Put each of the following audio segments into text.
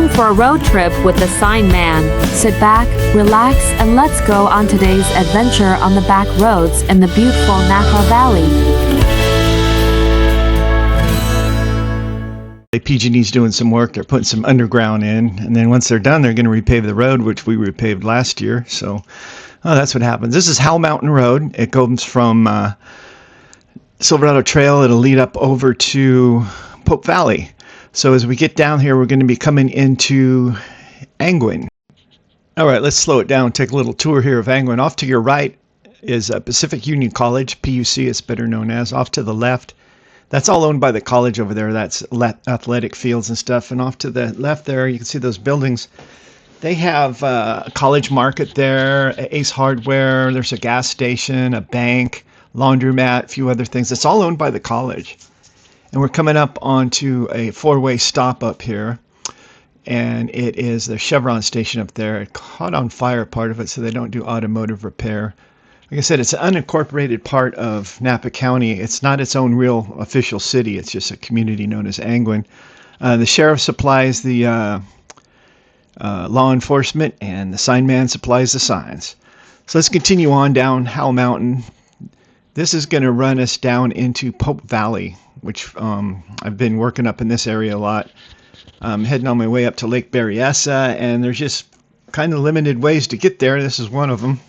time for a road trip with the Sign Man. Sit back, relax, and let's go on today's adventure on the back roads in the beautiful Napa Valley. PG&E's doing some work. They're putting some underground in, and then once they're done, they're going to repave the road, which we repaved last year. So that's what happens. This is Howell Mountain Road. It goes from Silverado Trail. It'll lead up over to Pope Valley. So as we get down here, we're going to be coming into Angwin. All right, let's slow it down. Take a little tour here of Angwin. Off to your right is Pacific Union College, PUC, it's better known as. Off to the left, that's all owned by the college over there. That's athletic fields and stuff. And off to the left there, you can see those buildings. They have a college market there, Ace Hardware. There's a gas station, a bank, laundromat, a few other things. It's all owned by the college. And we're coming up onto a four-way stop up here. And it is the Chevron station up there. It caught on fire, part of it, so they don't do automotive repair. Like I said, it's an unincorporated part of Napa County. It's not its own real official city. It's just a community known as Angwin. The sheriff supplies the law enforcement, and the sign man supplies the signs. So let's continue on down Howell Mountain. This is going to run us down into Pope Valley, which I've been working up in this area a lot. I'm heading on my way up to Lake Berryessa, and there's just kind of limited ways to get there. This is one of them.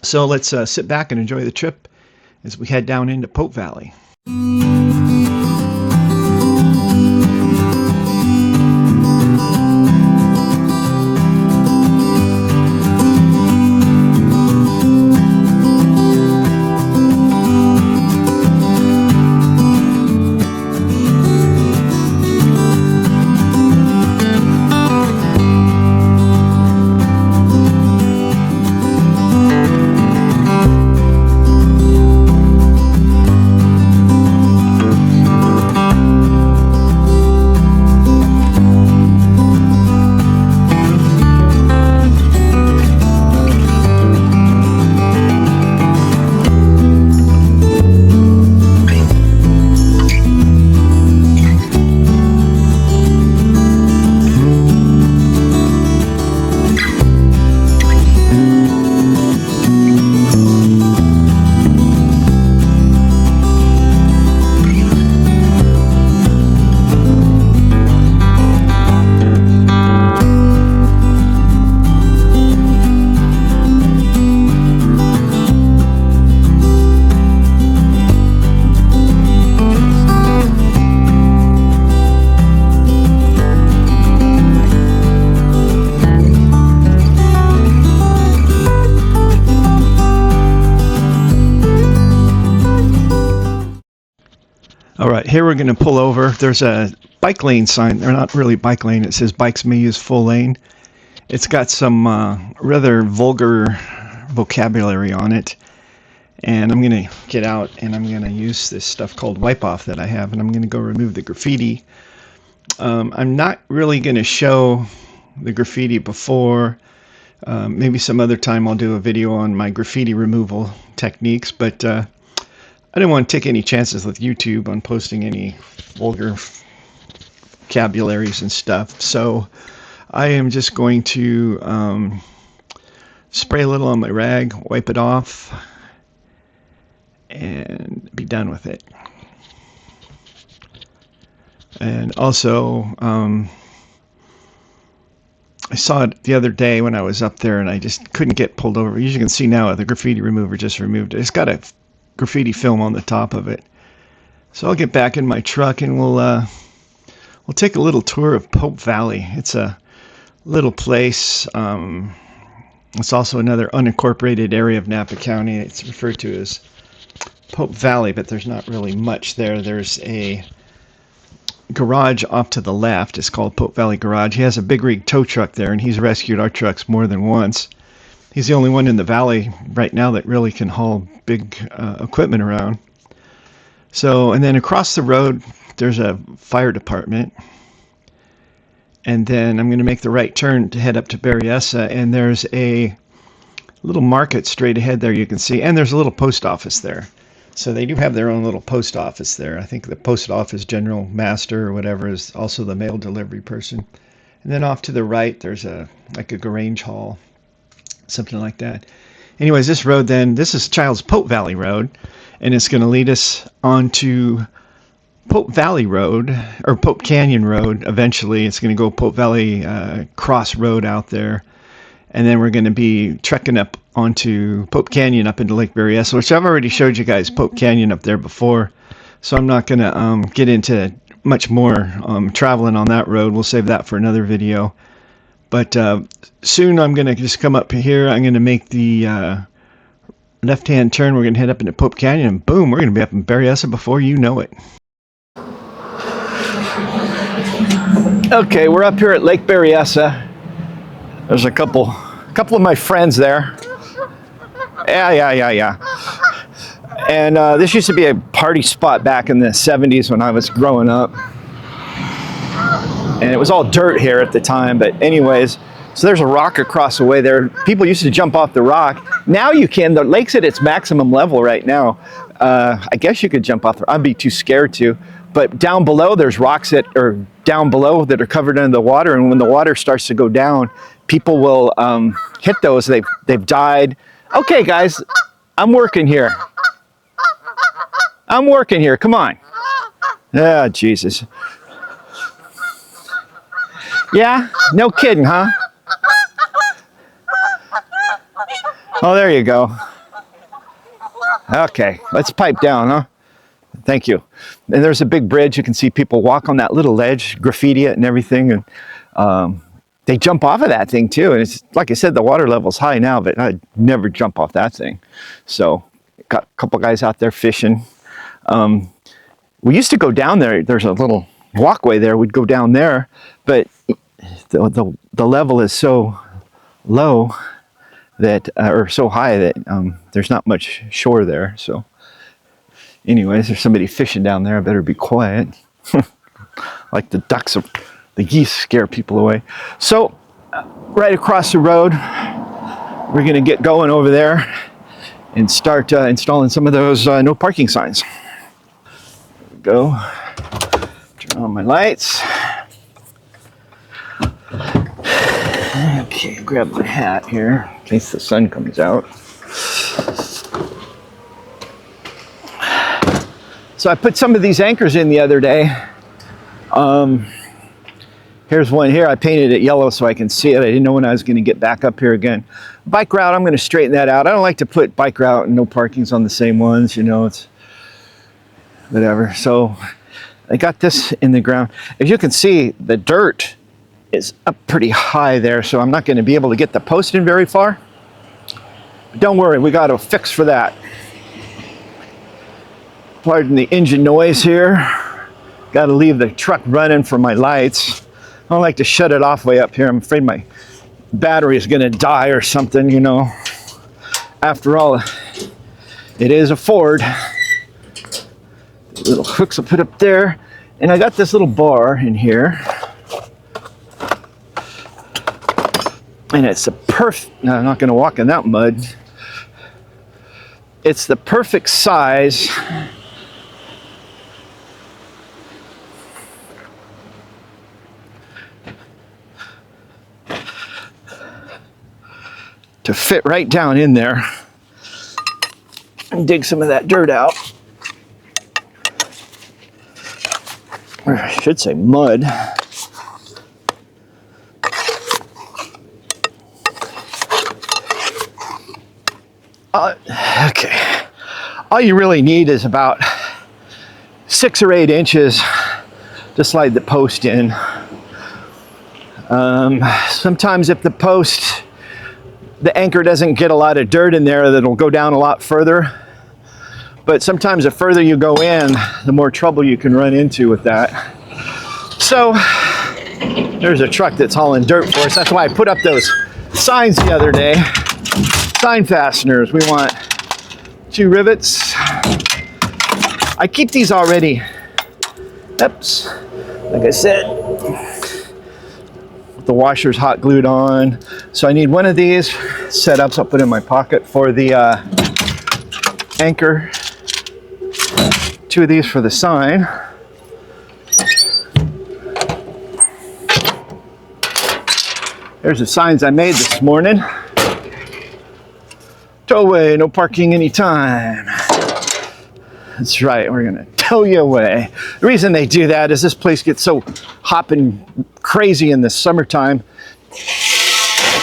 So let's sit back and enjoy the trip as we head down into Pope Valley. All right, here we're going to pull over. There's a bike lane sign. They're not really bike lane. It says bikes may use full lane. It's got some rather vulgar vocabulary on it. And I'm going to get out and I'm going to use this stuff called wipe off that I have. And I'm going to go remove the graffiti. I'm not really going to show the graffiti before. Maybe some other time I'll do a video on my graffiti removal techniques. But I didn't want to take any chances with YouTube on posting any vulgar vocabularies and stuff. So I am just going to spray a little on my rag, wipe it off, and be done with it. And also, I saw it the other day when I was up there, and I just couldn't get pulled over. As you can see now, the graffiti remover just removed it. It's got a graffiti film on the top of it. So I'll get back in my truck and we'll take a little tour of Pope Valley. It's a little place. It's also another unincorporated area of Napa County. It's referred to as Pope Valley, but there's not really much there. There's a garage off to the left. It's called Pope Valley Garage. He has a big rig tow truck there, and he's rescued our trucks more than once. He's the only one in the valley right now that really can haul big equipment around. So, and then across the road, there's a fire department. And then I'm going to make the right turn to head up to Berryessa, and there's a little market straight ahead there you can see, and there's a little post office there. So they do have their own little post office there. I think the post office general master or whatever is also the mail delivery person. And then off to the right, there's like a Grange Hall, something like that. Anyways, this road then, this is Child's Pope Valley Road, and it's going to lead us onto Pope Valley Road, or Pope Canyon Road. Eventually, it's going to go Pope Valley Cross Road out there. And then we're going to be trekking up onto Pope Canyon up into Lake Berryessa, which I've already showed you guys Pope Canyon up there before. So I'm not going to get into much more traveling on that road. We'll save that for another video. But soon I'm going to just come up here. I'm going to make the left-hand turn. We're going to head up into Pope Canyon, and boom, we're going to be up in Berryessa before you know it. Okay, we're up here at Lake Berryessa. There's a couple of my friends there. Yeah. And this used to be a party spot back in the 70s when I was growing up. And it was all dirt here at the time, but anyways, so there's a rock across the way there. People used to jump off the rock. Now you can. The lake's at its maximum level right now. I guess you could jump off. I'd be too scared to. But down below, there's rocks that are down below that are covered under the water, and when the water starts to go down, people will hit those. They've died. Okay, guys, I'm working here. Come on. Ah, Jesus. Yeah? No kidding, huh? Oh, there you go. Okay, let's pipe down, huh? Thank you. And there's a big bridge. You can see people walk on that little ledge, graffiti it and everything. And they jump off of that thing too. And it's like I said, the water level's high now, but I'd never jump off that thing. So got a couple guys out there fishing. We used to go down there. There's a little walkway there. We'd go down there, but the level is so low that, or so high that there's not much shore there. So anyways, there's somebody fishing down there. I better be quiet. Like the ducks, the geese scare people away. So right across the road, we're going to get going over there and start installing some of those no parking signs. There we go. Turn on my lights. Okay, grab my hat here in case the sun comes out. So I put some of these anchors in the other day. Here's one here. I painted it yellow so I can see it. I didn't know when I was going to get back up here again. Bike route, I'm going to straighten that out. I don't like to put bike route and no parkings on the same ones, you know, it's whatever. So I got this in the ground. As you can see, the dirt is up pretty high there, so I'm not going to be able to get the post in very far. But don't worry, we got a fix for that. Pardon the engine noise here. Got to leave the truck running for my lights. I don't like to shut it off way up here. I'm afraid my battery is going to die or something, you know. After all, it is a Ford. Little hooks I'll put up there. And I got this little bar in here. And it's a perfect, no, I'm not going to walk in that mud. It's the perfect size to fit right down in there and dig some of that dirt out. Or I should say mud. Okay. All you really need is about 6 or 8 inches to slide the post in. Sometimes if the post, the anchor doesn't get a lot of dirt in there, that'll go down a lot further. But sometimes the further you go in, the more trouble you can run into with that. So there's a truck that's hauling dirt for us. That's why I put up those signs the other day. Sign fasteners. We want 2 rivets. I keep these already. Oops. Like I said, the washer's hot glued on. So I need one of these setups I'll put in my pocket for the anchor. 2 of these for the sign. There's the signs I made this morning. Tow away, no parking anytime. That's right, we're gonna tow you away. The reason they do that is this place gets so hopping crazy in the summertime.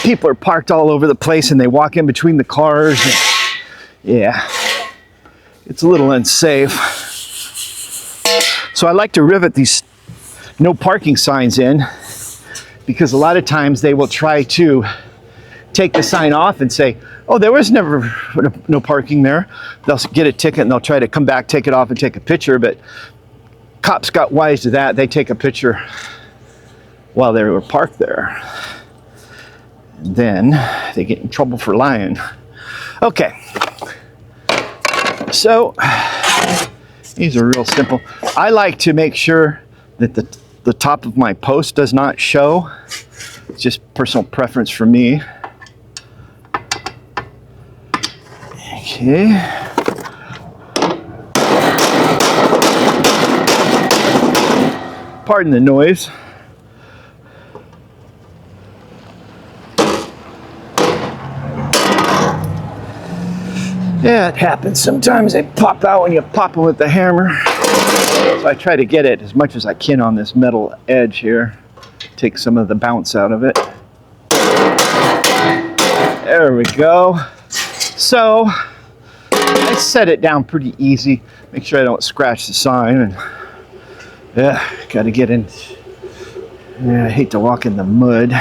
People are parked all over the place and they walk in between the cars. And, yeah, it's a little unsafe. So I like to rivet these no parking signs in, because a lot of times they will try to take the sign off and say, oh, there was never no parking there. They'll get a ticket and they'll try to come back, take it off and take a picture, but cops got wise to that. They take a picture while they were parked there. And then they get in trouble for lying. Okay, so these are real simple. I like to make sure that the top of my post does not show. It's just personal preference for me. Okay. Pardon the noise. Yeah, it happens. Sometimes they pop out when you pop them with the hammer. So I try to get it as much as I can on this metal edge here. Take some of the bounce out of it. There we go. So I set it down pretty easy. Make sure I don't scratch the sign. And yeah, got to get in. Yeah, I hate to walk in the mud,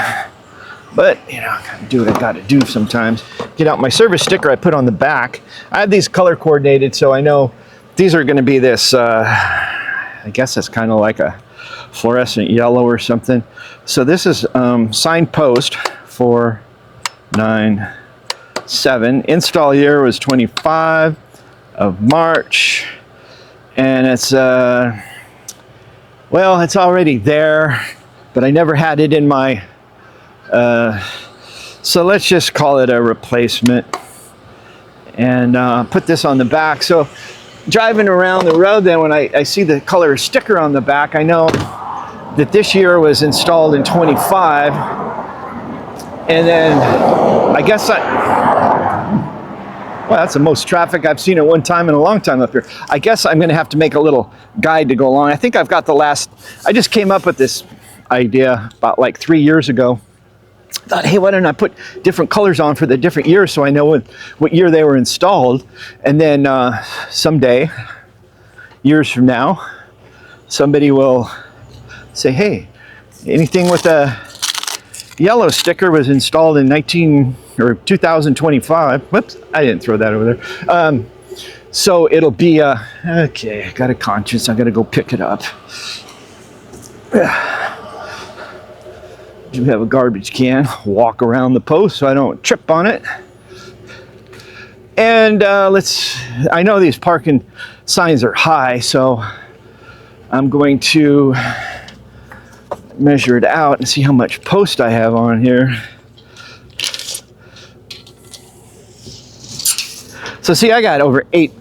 but you know, gotta do what I got to do sometimes. Get out my service sticker I put on the back. I have these color coordinated, so I know these are going to be this. I guess that's kind of like a fluorescent yellow or something. So this is signpost 497. Install year was 25 of March, and it's well, it's already there, but I never had it in my. So let's just call it a replacement, and put this on the back. So driving around the road, then when I see the color sticker on the back, I know that this year was installed in 25, and then I guess well, that's the most traffic I've seen at one time in a long time up here. I guess I'm going to have to make a little guide to go along. I think I've got I just came up with this idea about like 3 years ago. I thought, hey, why don't I put different colors on for the different years so I know what year they were installed, and then someday, years from now, somebody will say, hey, anything with a yellow sticker was installed in 2025. Whoops, I didn't throw that over there. So it'll be, okay, I got a conscience, I gotta go pick it up. You have a garbage can, walk around the post so I don't trip on it. And I know these parking signs are high, so I'm going to measure it out and see how much post I have on here. So see, I got over 8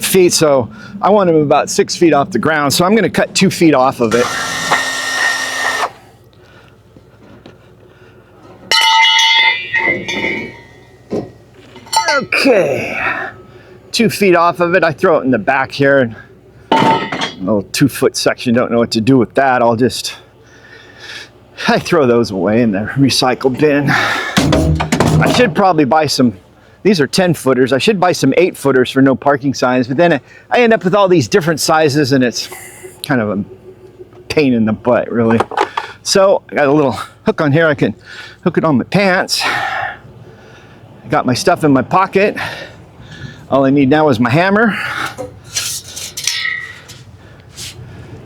feet, so I want them about 6 feet off the ground, so I'm going to cut 2 feet off of it. Okay, 2 feet off of it. I throw it in the back here, and a little 2 foot section, don't know what to do with that. I throw those away in the recycle bin. I should probably buy some, these are 10 footers. I should buy some 8 footers for no parking signs, but then I end up with all these different sizes, and it's kind of a pain in the butt, really. So I got a little hook on here. I can hook it on my pants. I got my stuff in my pocket. All I need now is my hammer.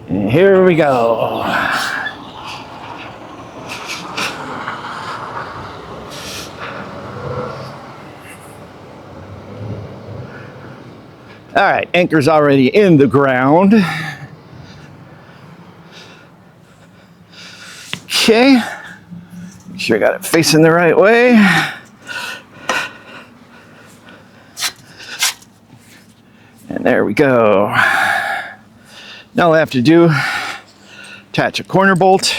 And here we go. All right, anchor's already in the ground. Okay, make sure I got it facing the right way. And there we go. Now all I have to do, attach a corner bolt,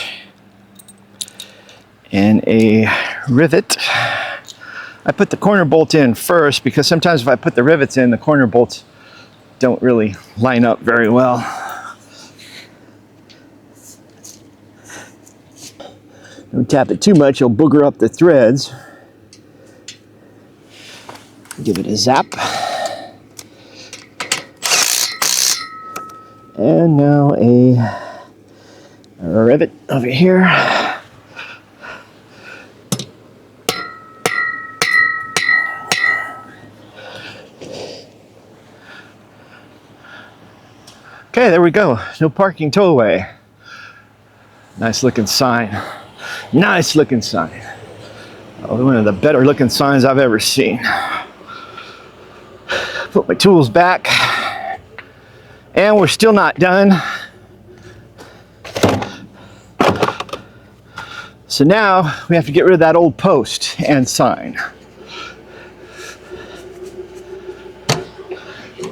and a rivet. I put the corner bolt in first because sometimes if I put the rivets in, the corner bolts don't really line up very well. Don't tap it too much, you'll booger up the threads. Give it a zap. And now a rivet over here. Okay, there we go. No parking towaway. Nice looking sign. Nice looking sign. Oh, one of the better looking signs I've ever seen. Put my tools back. And we're still not done. So now we have to get rid of that old post and sign.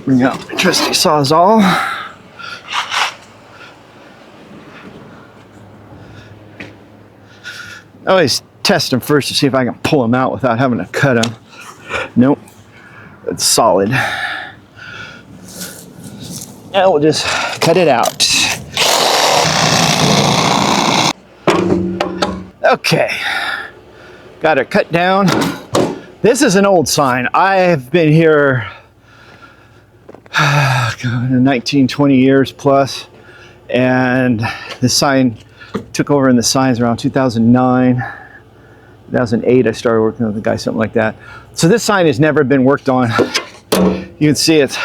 Bring out my trusty Sawzall. I always test them first to see if I can pull them out without having to cut them. Nope, it's solid. Now we'll just cut it out. Okay, got it cut down. This is an old sign. I've been here 19, 20 years plus, and this sign took over in the signs around 2009, 2008. I started working with a guy, something like that. So this sign has never been worked on. You can see it's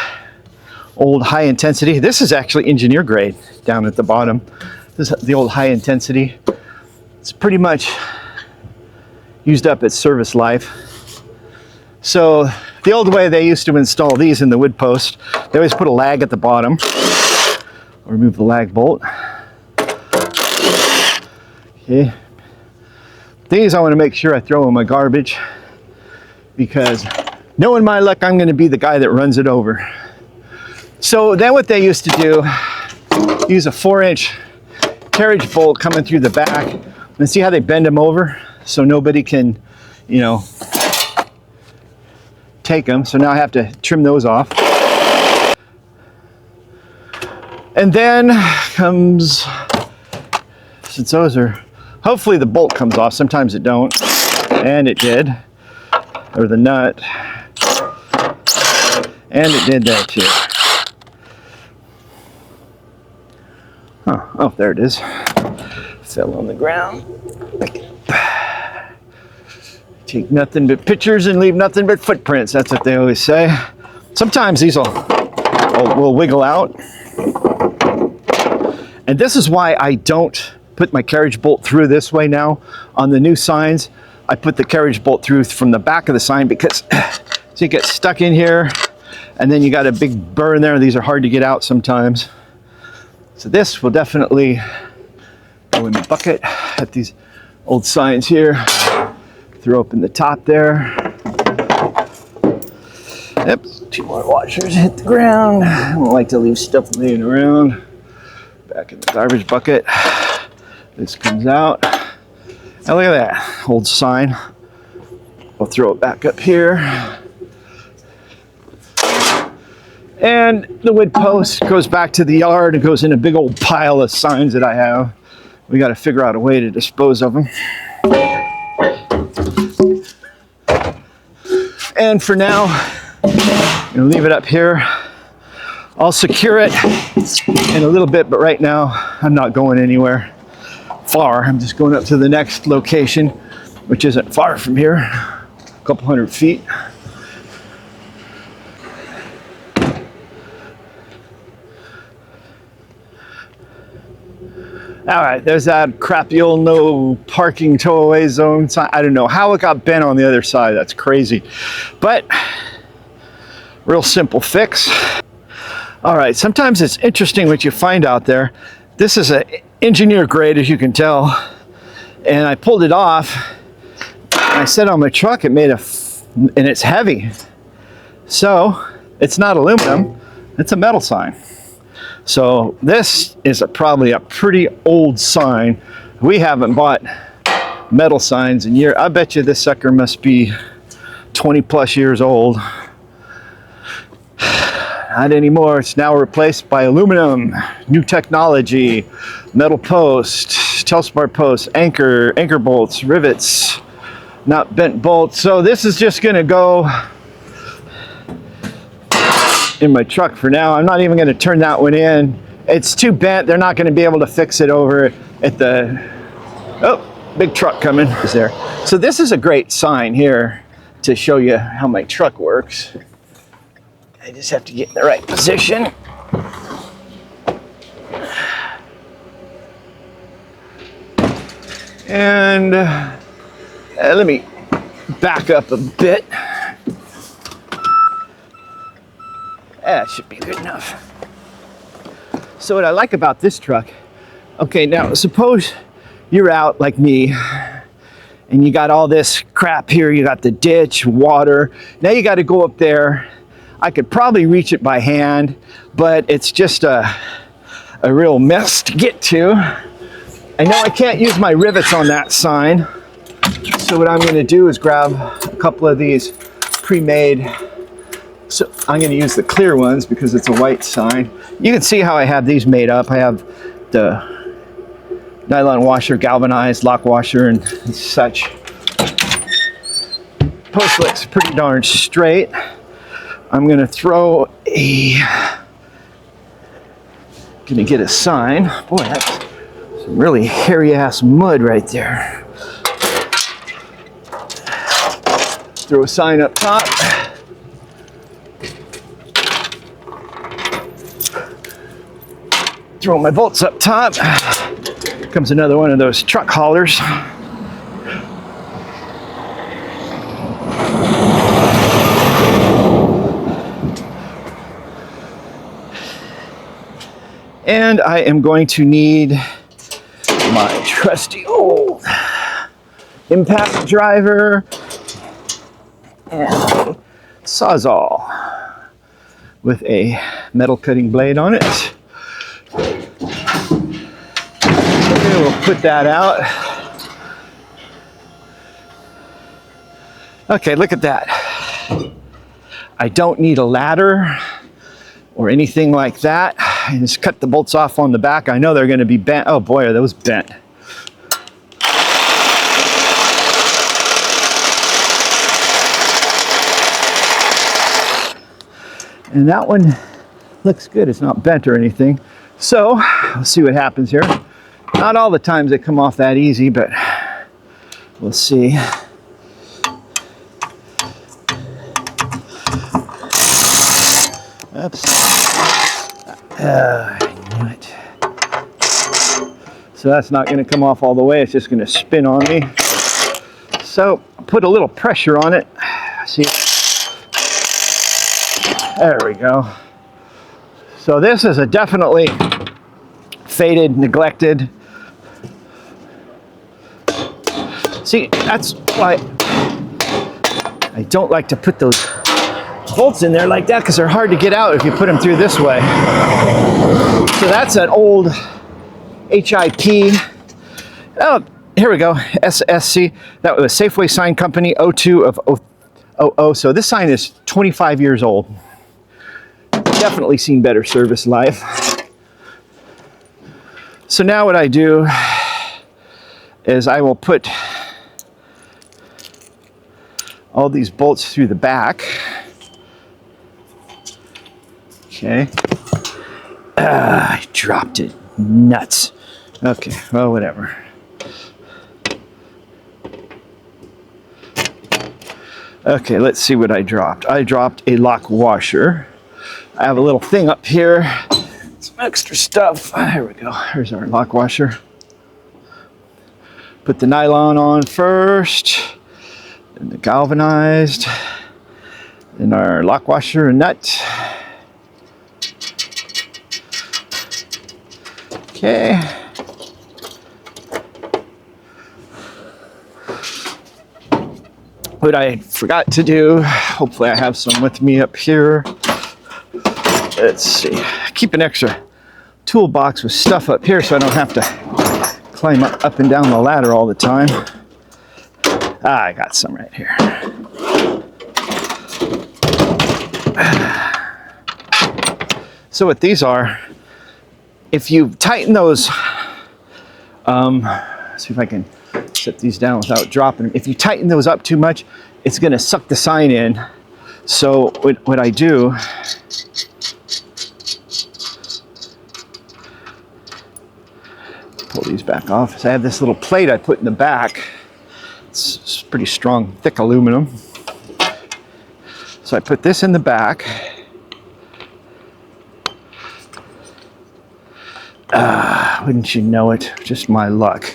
old high intensity. This is actually engineer grade down at the bottom. This is the old high intensity. It's pretty much used up its service life. So the old way they used to install these in the wood post, they always put a lag at the bottom. I'll remove the lag bolt. Okay. These I want to make sure I throw in my garbage because knowing my luck, I'm going to be the guy that runs it over. So then what they used to do, use a 4-inch carriage bolt coming through the back, and see how they bend them over so nobody can, you know, take them. So now I have to trim those off. And then comes, since those are, hopefully the bolt comes off, sometimes it don't, and it did, or the nut, and it did that too. Huh. Oh, there it is. Fell on the ground. Take nothing but pictures and leave nothing but footprints. That's what they always say. Sometimes these will wiggle out. And this is why I don't put my carriage bolt through this way now. On the new signs, I put the carriage bolt through from the back of the sign because so you get stuck in here and then you got a big burr in there. These are hard to get out sometimes. So this will definitely go in the bucket. At these old signs here. Throw open the top there. Yep, 2 more washers hit the ground. I don't like to leave stuff laying around. Back in the garbage bucket. This comes out. Now look at that old sign. I'll throw it back up here. And the wood post goes back to the yard and goes in a big old pile of signs that I have. We got to figure out a way to dispose of them. And for now, I'm going to leave it up here. I'll secure it in a little bit, but right now I'm not going anywhere far. I'm just going up to the next location, which isn't far from here, a couple 100 feet. All right, there's that crappy old no parking towaway zone sign. I don't know how it got bent on the other side. That's crazy, but real simple fix. All right, sometimes it's interesting what you find out there. This is an engineer grade, as you can tell, and I pulled it off. I set on my truck, it made and it's heavy. So it's not aluminum, it's a metal sign. So this is probably a pretty old sign. We haven't bought metal signs in years. I bet you this sucker must be 20 plus years old. Not anymore. It's now replaced by aluminum, new technology, metal post, Telspar posts, anchor bolts, rivets, not bent bolts. So this is just going to go in my truck for now. I'm not even going to turn that one in. It's too bent. They're not going to be able to fix it over at the... Oh, big truck coming. Is there? So this is a great sign here to show you how my truck works. I just have to get in the right position. And let me back up a bit. That should be good enough. So what I like about this truck, okay, now suppose you're out like me and you got all this crap here. You got the ditch, water. Now you got to go up there. I could probably reach it by hand, but it's just a real mess to get to. I know I can't use my rivets on that sign. So what I'm going to do is grab a couple of these pre-made. So I'm going to use the clear ones because it's a white sign. You can see how I have these made up. I have the nylon washer, galvanized lock washer and such. Post looks pretty darn straight. I'm going to throw gonna get a sign. Boy, that's some really hairy ass mud right there. Throw a sign up top. Throw my bolts up top. Here comes another one of those truck haulers. And I am going to need my trusty old impact driver and a sawzall with a metal cutting blade on it. Okay, we'll put that out. Okay, look at that. I don't need a ladder or anything like that. I just cut the bolts off on the back. I know they're going to be bent. Oh boy, are those bent. And that one looks good. It's not bent or anything. So let's see what happens here. Not all the times they come off that easy, but we'll see. Oops. I knew it. So that's not going to come off all the way. It's just going to spin on me. So put a little pressure on it. See? There we go. So this is a definitely faded, neglected. See, that's why I don't like to put those bolts in there like that, because they're hard to get out if you put them through this way. So that's an old HIP. Oh, here we go. SSC. That was a Safeway Sign Company 02 of 00. So this sign is 25 years old. Definitely seen better service life. So now what I do is I will put all these bolts through the back. Okay. I dropped it. Nuts. Okay, well, whatever. Okay, let's see what I dropped. I dropped a lock washer. I have a little thing up here. Some extra stuff. There we go. Here's our lock washer. Put the nylon on first. Then the galvanized. Then our lock washer and nut. Okay. What I forgot to do, hopefully I have some with me up here. Let's see. Keep an extra toolbox with stuff up here so I don't have to climb up and down the ladder all the time. I got some right here. So what these are, if you tighten those, see if I can set these down without dropping them. If you tighten those up too much, it's going to suck the sign in. So what I do, pull these back off. So I have this little plate I put in the back. It's pretty strong, thick aluminum. So I put this in the back. Wouldn't you know it? Just my luck.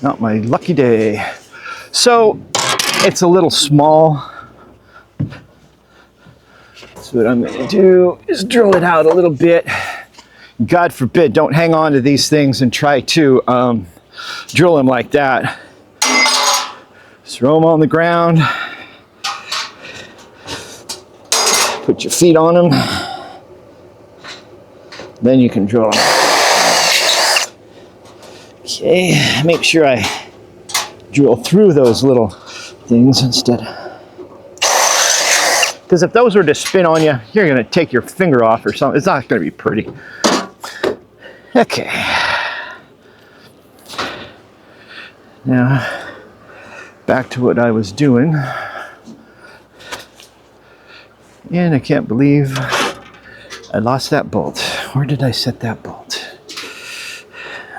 Not my lucky day. So it's a little small. So what I'm going to do is drill it out a little bit. God forbid, don't hang on to these things and try to drill them like that. Just throw them on the ground. Put your feet on them. Then you can drill them. Okay, make sure I drill through those little things instead. Because if those were to spin on you, you're going to take your finger off or something. It's not going to be pretty. Okay. Now, back to what I was doing. And I can't believe I lost that bolt. Where did I set that bolt?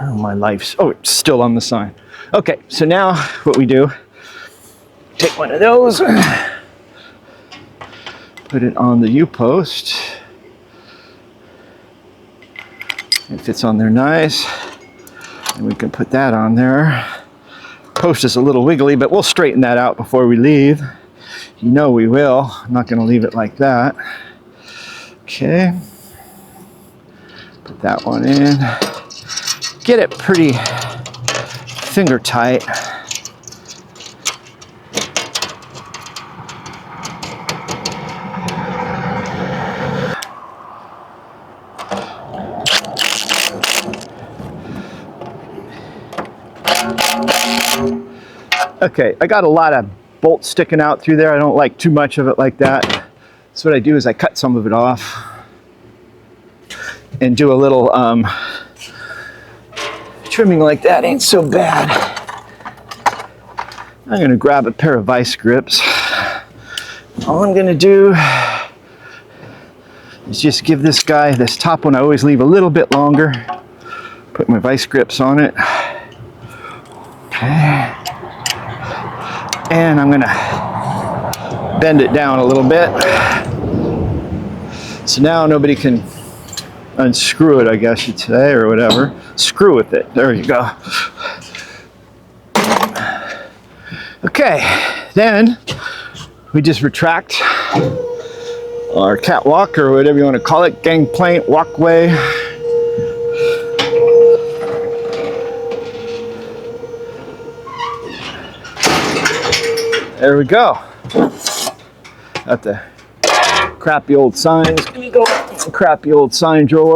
Oh, my life's... Oh, it's still on the sign. Okay, so now what we do, take one of those, put it on the U-post. It fits on there nice. And we can put that on there. Post is a little wiggly, but we'll straighten that out before we leave. You know we will. I'm not going to leave it like that. Okay. Put that one in. Get it pretty finger tight. Okay, I got a lot of bolts sticking out through there. I don't like too much of it like that. So what I do is I cut some of it off and do a little trimming like that. Ain't so bad. I'm gonna grab a pair of vice grips. All I'm gonna do is just give this guy, this top one I always leave a little bit longer. Put my vice grips on it. Okay. And I'm gonna bend it down a little bit. So now nobody can unscrew it, I guess you'd say, or whatever. Screw with it. There you go. Okay, then we just retract our catwalk, or whatever you want to call it, gangplank, walkway. There we go. Got the crappy old signs. Gonna go in the crappy old sign drawer,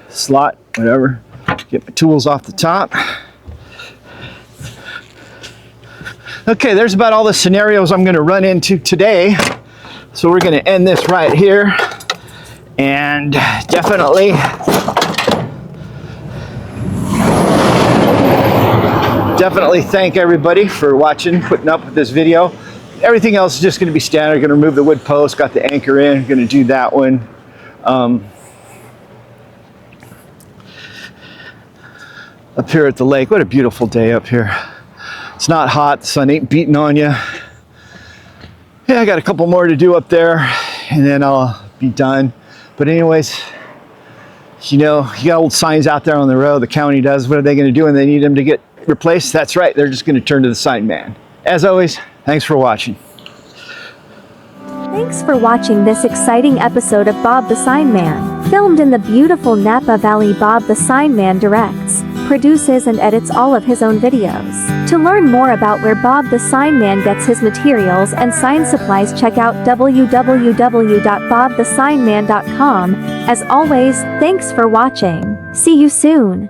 slot, whatever. Get my tools off the top. Okay, there's about all the scenarios I'm gonna run into today. So we're gonna end this right here. And definitely thank everybody for watching, putting up with this video. Everything else is just going to be standard. Going to remove the wood post, got the anchor in, going to do that one. Up here at the lake, what a beautiful day up here. It's not hot, the sun ain't beating on you. Yeah, I got a couple more to do up there and then I'll be done. But anyways, you know, you got old signs out there on the road, the county does. What are they going to do when they need them to get replaced? That's right, they're just going to turn to the sign man. As always, thanks for watching. Thanks for watching this exciting episode of Bob the Sign Man. Filmed in the beautiful Napa Valley, Bob the Sign Man directs, produces and edits all of his own videos. To learn more about where Bob the Sign Man gets his materials and sign supplies, check out www.bobthesignman.com. As always, thanks for watching. See you soon.